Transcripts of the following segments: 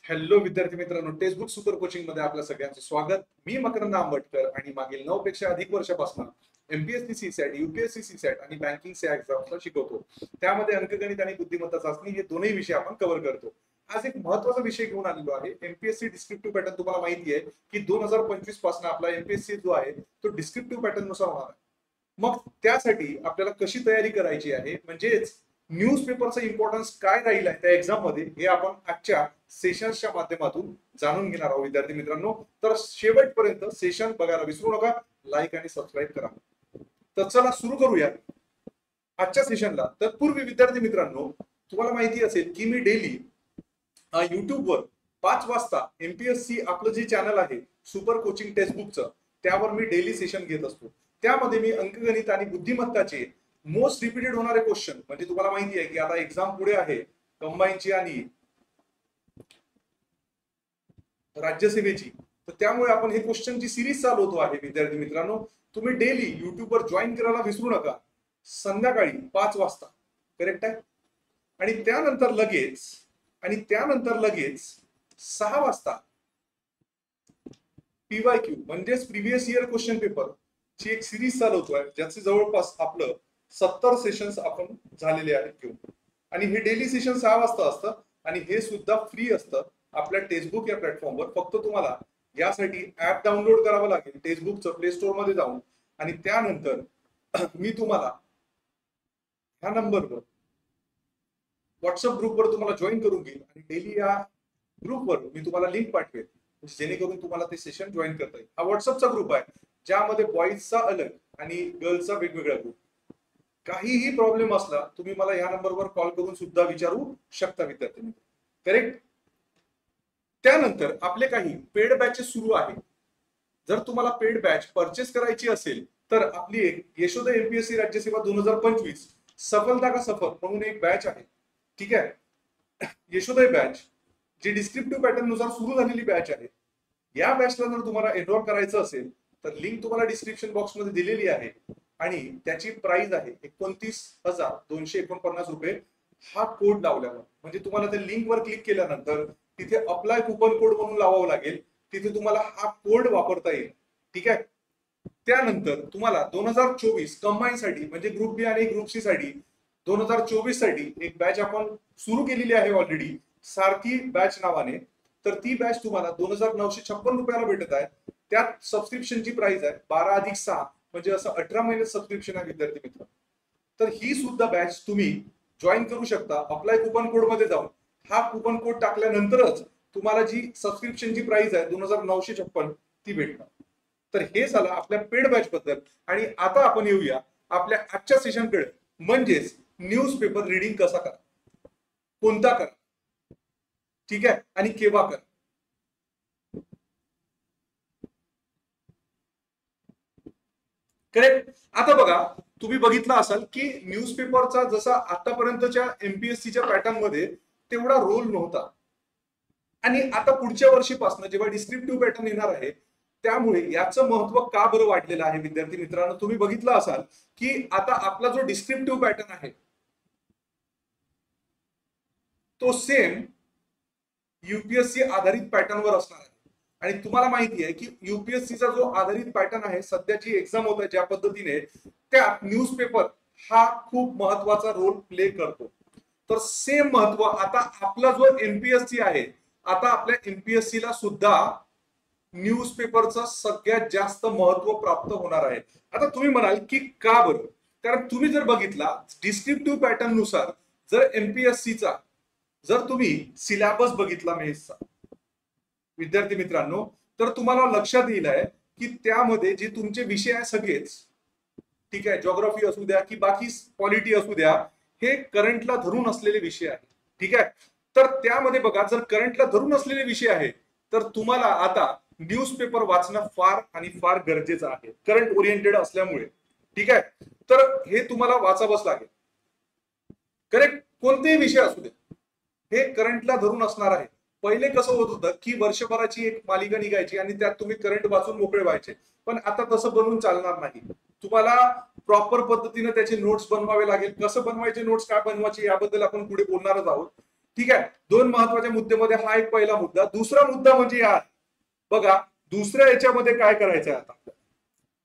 Hello विद्यार्थी मित्रांनो, textbook super coaching मध्ये आपल्या सगळ्यांचं स्वागत. मी मकरंद आंबटकर आणि मागील 9 पेक्षा अधिक वर्षापासून एमपीएससी सीसॅट, यूपीएससी सीसॅट आणि बँकिंग सी एक्झाम्सला शिकवतो. त्यामध्ये अंकगणित आणि बुद्धिमत्ता चाचणी हे दोन्ही विषय आपण कव्हर करतो. आज एक महत्त्वाचा विषय घेऊन आलेलो आहे. MPSC descriptive pattern. तुम्हाला माहिती आहे की 2025 पासून आपला एमपीएससी जो आहे तो डिस्क्रिप्टिव्ह पॅटर्न नुसार होणार आहे. मग त्यासाठी आपल्याला कशी तयारी करायची आहे, म्हणजेच न्यूजपेपरचा इम्पॉर्टन्स काय राहील आहे त्या एक्झाम मध्ये, हे आपण आजच्या सेशन्सच्या माध्यमातून जाणून घेणार आहोत विद्यार्थी मित्रांनो. तर शेवटपर्यंत सेशन बघायला विसरू नका. लाईक आणि सबस्क्राईब करा. तर चला सुरू करूया आजच्या सेशनला. तत्पूर्वी विद्यार्थी मित्रांनो, तुम्हाला माहिती असेल की मी डेली युट्यूबवर 5 वाजता एमपीएससी आपलं जे चॅनल आहे सुपर कोचिंग टेक्स्टबुकचं, त्यावर मी डेली सेशन घेत असतो. त्यामध्ये मी अंकगणित आणि बुद्धिमत्ताचे मोस्ट रिपीटेड होणारे क्वेश्चन, म्हणजे तुम्हाला माहिती आहे की आता एक्झाम पुढे आहे कंबाईनची आणि राज्यसेवेची, तर त्यामुळे आपण हे क्वेश्चनची सिरीज चालवतो आहे विद्यार्थी मित्रांनो. तुम्ही डेली युट्यूबवर जॉईन करायला विसरू नका. संध्याकाळी 5 वाजता, करेक्ट आहे. आणि त्यानंतर लगेच 6 वाजता पीवायक्यू म्हणजेच प्रिव्हियस इयर क्वेश्चन पेपर ची एक सिरीज चालवतोय, ज्याचे जवळपास आपलं 70 सेशन्स आपण झालेले आहेत घेऊन. आणि हे डेली सेशन 6 वाजता असतं आणि हे सुद्धा फ्री असतं आपल्या टेक्स्टबुक या प्लॅटफॉर्मवर. फक्त तुम्हाला यासाठी ऍप डाउनलोड करावं लागेल टेक्स्टबुकचं प्ले स्टोर मध्ये जाऊन. आणि त्यानंतर मी तुम्हाला ह्या नंबरवर व्हॉट्सअप ग्रुपवर तुम्हाला जॉईन करून घेईल आणि डेली या ग्रुपवर मी तुम्हाला लिंक पाठवेल, जेणेकरून तुम्हाला ते सेशन जॉईन करता येईल. हा व्हॉट्सअपचा ग्रुप आहे, ज्यामध्ये बॉईजचा अलग आणि गर्ल्सचा वेगवेगळा ग्रुप. काहीही प्रॉब्लेम असला तुम्ही मला या नंबरवर कॉल करून सुद्धा विचारू शकता विद्यार्थी मित्र, करेक्ट. त्यानंतर आपले काही पेड बॅचेस सुरू आहे. जर तुम्हाला पेड बॅच परचेस करायची असेल तर आपली एक यशोदय एमपीएससी राज्यसेवा 2025 सफलता का सफर म्हणून एक बॅच आहे, ठीक आहे. यशोदय बॅच जी डिस्क्रिप्टिव्ह पॅटर्न नुसार सुरू झालेली बॅच आहे. या बॅचला जर तुम्हाला एनरोल करायचं असेल तर लिंक तुम्हाला डिस्क्रिप्शन बॉक्स मध्ये दिलेली आहे आणि त्याची प्राइस आहे 29,249 रुपये. हा कोड लावल्यावर, म्हणजे तुम्हाला त्या लिंकवर क्लिक केल्यानंतर तिथे अप्लाय कुपन कोड म्हणून लावावं लागेल. तिथे तुम्हाला हा कोड वापरता येईल, ठीक आहे. त्यानंतर तुम्हाला 2024 कंबाईन साठी, म्हणजे ग्रुप बी आणि ग्रुप सी साठी 2024 साठी एक बॅच आपण सुरू केलेली आहे ऑलरेडी, सारथी बॅच नावाने. तर ती बॅच तुम्हाला 2,956 रुपयाला भेटत आहे. त्यात सबस्क्रिप्शनची प्राइस आहे 12+6, म्हणजे असं 18 महिने सबस्क्रिप्शन आहे विद्यार्थी मित्र. तर ही सुद्धा बॅच तुम्ही जॉईन करू शकता अप्लाय कुपन कोड मध्ये जाऊन. हा कुपन कोड टाकल्यानंतरच तुम्हाला जी सबस्क्रिप्शनची प्राइस आहे 2,956 ती भेटणार. तर हे झालं आपल्या पेड बॅच बद्दल. आणि आता आपण येऊया आपल्या आजच्या सेशनकडे, म्हणजेच न्यूजपेपर रीडिंग कसा करा, कोणता करा, ठीक आहे, आणि केव्हा करा. करेक्ट. आता बघा, तुम्ही बघितलं असाल की न्यूजपेपरचा जसा आतापर्यंतच्या एमपीएससीच्या पॅटर्न मध्ये तेवढा रोल नव्हता. आणि आता पुढच्या वर्षीपासून जेव्हा डिस्क्रिप्टिव्ह पॅटर्न येणार आहे, त्यामुळे याचं महत्व का बरं वाढलेलं आहे विद्यार्थी मित्रांनो. तुम्ही बघितलं असाल की आता आपला जो डिस्क्रिप्टिव्ह पॅटर्न आहे तो सेम यूपीएससी आधारित पॅटर्नवर असणार आहे. आणि तुम्हाला माहिती आहे की यूपीएससीचा जो आधारित पॅटर्न आहे, सध्याची एक्झाम होत आहे ज्या पद्धतीने, त्यात न्यूजपेपर हा खूप महत्वाचा रोल प्ले करतो. तर सेम महत्व आता आपला जो एमपीएससी आहे, आता आपल्या एमपीएससी ला सुद्धा न्यूजपेपरचं सगळ्यात जास्त महत्व प्राप्त होणार आहे. आता तुम्ही म्हणाल की का बरं, कारण तुम्ही जर बघितला डिस्क्रिप्टिव्ह पॅटर्न नुसार, जर एमपीएससीचा जर तुम्ही सिलेबस बघितला मेन्सचा विद्यार्थी मित्रांनो, तर तुम्हाला लक्षात येईल आहे की त्यामध्ये जे तुमचे विषय आहे सगळेच, ठीक आहे, जिओग्राफी असू द्या की बाकी पॉलिटी असू द्या, हे करंटला धरून असलेले विषय आहेत, ठीक आहे. तर त्यामध्ये बघा, जर करंटला धरून असलेले विषय आहे तर तुम्हाला आता न्यूजपेपर वाचणं फार आणि फार गरजेचं आहे, करंट ओरिएंटेड असल्यामुळे, ठीक आहे. तर हे तुम्हाला वाचावंच लागेल, करेक्ट. कोणतेही विषय असू द्या, हे करंटला धरून असणार आहे. पहिले कसं होत होतं की वर्षभराची एक मालिका निघायची आणि त्यात तुम्ही करंट वाचून मोकळे व्हायचे, पण आता तसं बनवून चालणार नाही. तुम्हाला प्रॉपर पद्धतीने त्याचे नोट्स बनवावे लागेल. कसं बनवायचे नोट्स, काय बनवायचे, याबद्दल आपण पुढे बोलणारच आहोत. ठीक आहे, दोन महत्वाच्या मुद्द्यामध्ये हा एक पहिला मुद्दा. दुसरा मुद्दा म्हणजे या बघा, दुसऱ्या याच्यामध्ये काय करायचं आहे आता आपल्याला,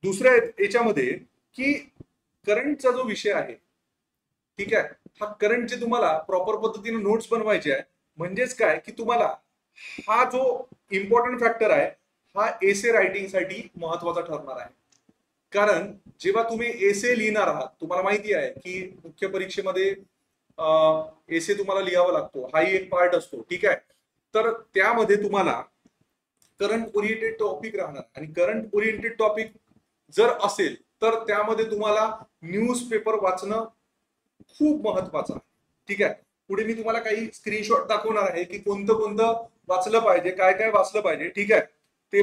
दुसऱ्या याच्यामध्ये की करंटचा जो विषय आहे, ठीक आहे, हा करंट जे तुम्हाला प्रॉपर पद्धतीने नोट्स बनवायचे आहे, म्हणजेच काय की तुम्हाला हा जो इम्पॉर्टंट फॅक्टर आहे हा एसे रायटिंग साठी महत्वाचा ठरणार आहे. कारण जेव्हा तुम्ही एसे लिहिणार आहात, तुम्हाला माहिती आहे की मुख्य परीक्षेमध्ये एसे तुम्हाला लिहावा लागतो, हाही एक पार्ट असतो, ठीक आहे. तर त्यामध्ये तुम्हाला करंट ओरिएंटेड टॉपिक राहणार, आणि करंट ओरिएंटेड टॉपिक जर असेल तर त्यामध्ये तुम्हाला न्यूजपेपर वाचणं खूप महत्वाचं आहे. ठीक आहे, पुढे मी तुम्हाला काही स्क्रीनशॉट दाखवणार आहे की कोणतं कोणतं वाचलं पाहिजे, काय काय वाचलं पाहिजे, ठीक आहे, ते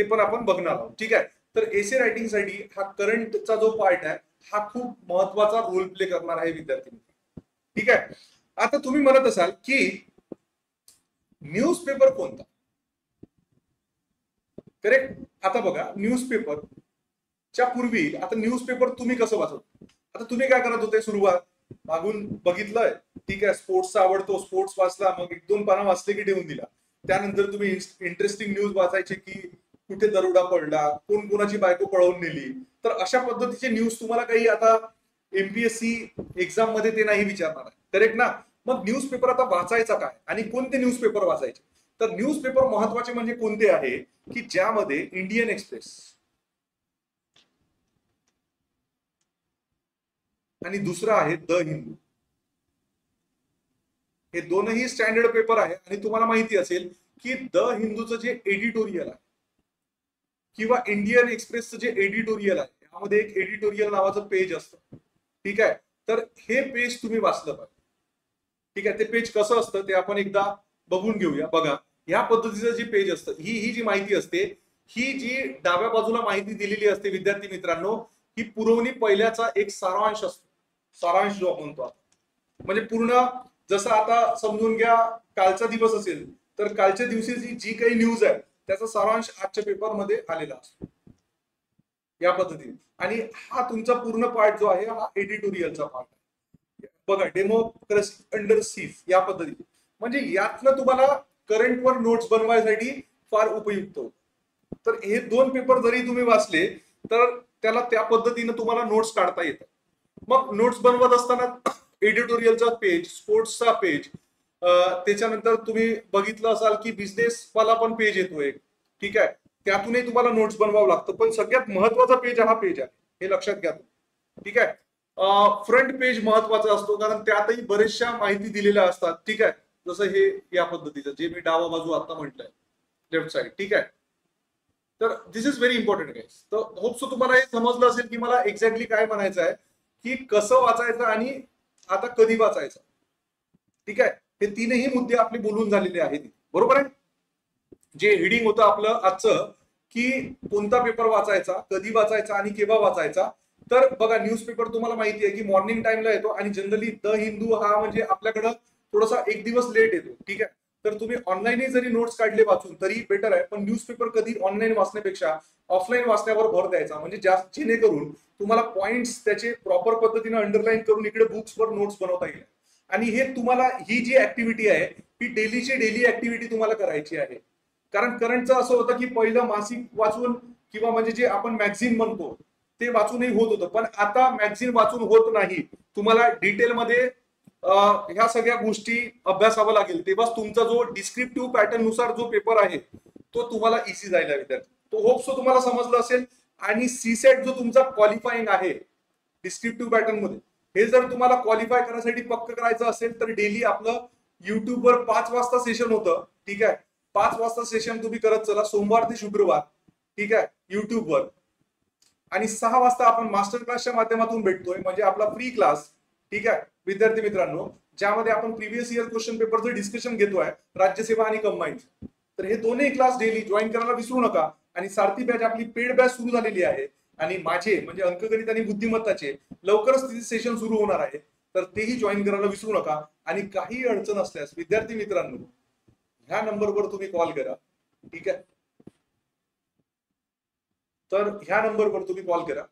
पण आपण बघणार आहोत. ठीक आहे, तर एसे रायटिंग साठी हा करंटचा जो पार्ट आहे हा खूप महत्वाचा रोल प्ले करणार आहे विद्यार्थी. ठीक आहे, आता तुम्ही म्हणत असाल की न्यूजपेपर कोणता, करेक्ट. आता बघा, न्यूजपेपरच्या पूर्वी आता न्यूजपेपर तुम्ही कसं वाचत, आता तुम्ही काय करत होते, सुरुवात मागून बघितलंय, ठीक आहे, स्पोर्ट्सचा आवडतो, स्पोर्ट्स वाचला, मग एक दोन पानं वाचले की ठेवून दिला. त्यानंतर तुम्ही इंटरेस्टिंग न्यूज वाचायचे की कुठे दरोडा पडला, कोण कोणाची बायको पळवून नेली. तर अशा पद्धतीचे न्यूज तुम्हाला काही आता एमपीएससी एक्झाम मध्ये ते नाही विचारणार आहे, करेक्ट ना. मग न्यूजपेपर आता वाचायचा काय आणि कोणते न्यूजपेपर वाचायचे, तर न्यूजपेपर महत्वाचे म्हणजे कोणते आहे की ज्यामध्ये इंडियन एक्सप्रेस आणि दुसरा आहे द हिंदू, हे दोनही स्टँडर्ड पेपर आहे. आणि तुम्हाला माहिती असेल की द हिंदूचं जे एडिटोरियल आहे किंवा इंडियन एक्सप्रेसचं जे एडिटोरियल आहे, यामध्ये एक एडिटोरियल नावाचं पेज असतं. ठीक आहे, तर हे पेज तुम्ही वाचलं पाहिजे. ठीक आहे, ते पेज कसं असतं ते आपण एकदा बघून घेऊया. बघा, या पद्धतीचं जे पेज असतं, ही जी माहिती असते, ही जी डाव्या बाजूला माहिती दिलेली असते विद्यार्थी मित्रांनो, ही पुरवणी पहिल्याचा एक सारांश असतो. सारांश जो आपण म्हणतो, म्हणजे पूर्ण, जसं आता समजून घ्या कालचा दिवस असेल तर कालच्या दिवशीची जी काही न्यूज आहे त्याचा सारांश आजच्या पेपरमध्ये आलेला असतो या पद्धतीने. आणि हा तुमचा पूर्ण पार्ट जो आहे हा एडिटोरियलचा पार्ट आहे. बघा, डेमोक्रेसी अंडर सीज या पद्धतीने, म्हणजे यातनं तुम्हाला करंटवर नोट्स बनवायसाठी फार उपयुक्त होतं. तर हे दोन पेपर जरी तुम्ही वाचले तर त्याला त्या पद्धतीने तुम्हाला नोट्स काढता येतात. मग नोट्स बनवत असताना एडिटोरियलचा पेज, स्पोर्ट्सचा पेज, त्याच्यानंतर तुम्ही बघितलं असाल की बिझनेस वाला पण पेज येतोय, ठीक आहे, त्यातूनही तुम्हाला नोट्स बनवावं लागतं. पण सगळ्यात महत्वाचा पेज हा पेज आहे, हे लक्षात घ्या. ठीक आहे, फ्रंट पेज महत्वाचा असतो कारण त्यातही बरेचशा माहिती दिलेल्या असतात. ठीक आहे, जसं हे या पद्धतीचं जे मी डावा बाजू आता म्हटलंय, लेफ्ट साइड. ठीक आहे, तर दिस इज व्हेरी इम्पॉर्टंट गाईज. तर होप सो तुम्हाला हे समजलं असेल की मला एक्झॅक्टली काय म्हणायचं आहे, की कसं वाचायचं आणि आता कधी वाचायचं. ठीक आहे, हे तीनही मुद्दे आपले बोलून झालेले आहेत, बरोबर आहे. जे हेडिंग होतं आपलं आजचं की कोणता पेपर वाचायचा, कधी वाचायचा आणि केव्हा वाचायचा. तर बघा, न्यूजपेपर तुम्हाला माहिती आहे की मॉर्निंग टाइमला येतो आणि जनरली द हिंदू हा म्हणजे आपल्याकडं थोडासा एक दिवस लेट येतो. ठीक आहे, तर तुम्ही ऑनलाईनही जरी नोट्स काढले वाचून तरी बेटर आहे, पण न्यूजपेपर कधी ऑनलाईन वाचण्यापेक्षा ऑफलाईन वाचण्यावर भर द्यायचा, म्हणजे जास्त जेणेकरून तुम्हाला पॉइंट्स त्याचे प्रॉपर पद्धतीने अंडरलाईन करून इकडे बुक्सवर नोट्स बनवता येईल. आणि हे तुम्हाला, ही जी ऍक्टिव्हिटी आहे ही डेलीची डेली ऍक्टिव्हिटी तुम्हाला करायची आहे. कारण करंटचं असं होतं की पहिलं मासिक वाचून किंवा म्हणजे जे आपण मॅगझिन म्हणतो ते वाचूनही होत होतं, पण आता मॅगझिन वाचून होत नाही. तुम्हाला डिटेलमध्ये ह्या सगळ्या गोष्टी अभ्यासावा लागेल, तेव्हाच तुमचा जो डिस्क्रिप्टिव्ह पॅटर्न नुसार जो पेपर आहे तो तुम्हाला इझी जायला विद्यार्थी. तो होप सो तुम्हाला समजलं असेल. आणि सीसेट जो तुमचा क्वालिफाईंग आहे डिस्क्रिप्टिव्ह पॅटर्न मध्ये, हे जर तुम्हाला क्वालिफाय करण्यासाठी पक्क करायचं असेल तर डेली आपलं युट्यूबवर 5 वाजता सेशन होतं. ठीक आहे, 5 वाजता सेशन तुम्ही करत चला, सोमवार ते शुक्रवार. ठीक आहे, युट्यूबवर. आणि 6 वाजता आपण मास्टर क्लासच्या माध्यमातून भेटतोय, म्हणजे आपला फ्री क्लास. ठीक आहे विद्यार्थी मित्रांनो, ज्यामध्ये आपण प्रिव्हियस इयर क्वेश्चन पेपरचं डिस्कशन घेतोय, राज्यसेवा आणि कंबाईन. तर हे दोन्ही क्लास डेली जॉईन करायला विसरू नका. आणि सारथी बॅच आपली पेड बॅच सुरू झालेली आहे. आणि माझे म्हणजे अंकगणित आणि बुद्धिमत्ताचे लवकरच तिथे सेशन सुरू होणार आहे, तर तेही जॉईन करायला विसरू नका. आणि काही अडचण असल्यास विद्यार्थी मित्रांनो, ह्या नंबरवर तुम्ही कॉल करा. ठीक आहे, तर ह्या नंबरवर तुम्ही कॉल करा,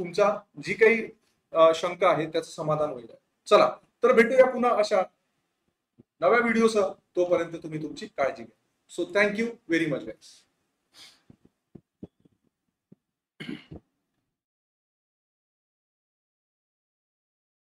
तुमचा जी काही शंका आहे त्याचं समाधान होईल. चला, तर भेटूया पुन्हा अशा नव्या व्हिडिओसह. तोपर्यंत तुम्ही तुमची काळजी घ्या. सो थँक्यू व्हेरी मच गाईस.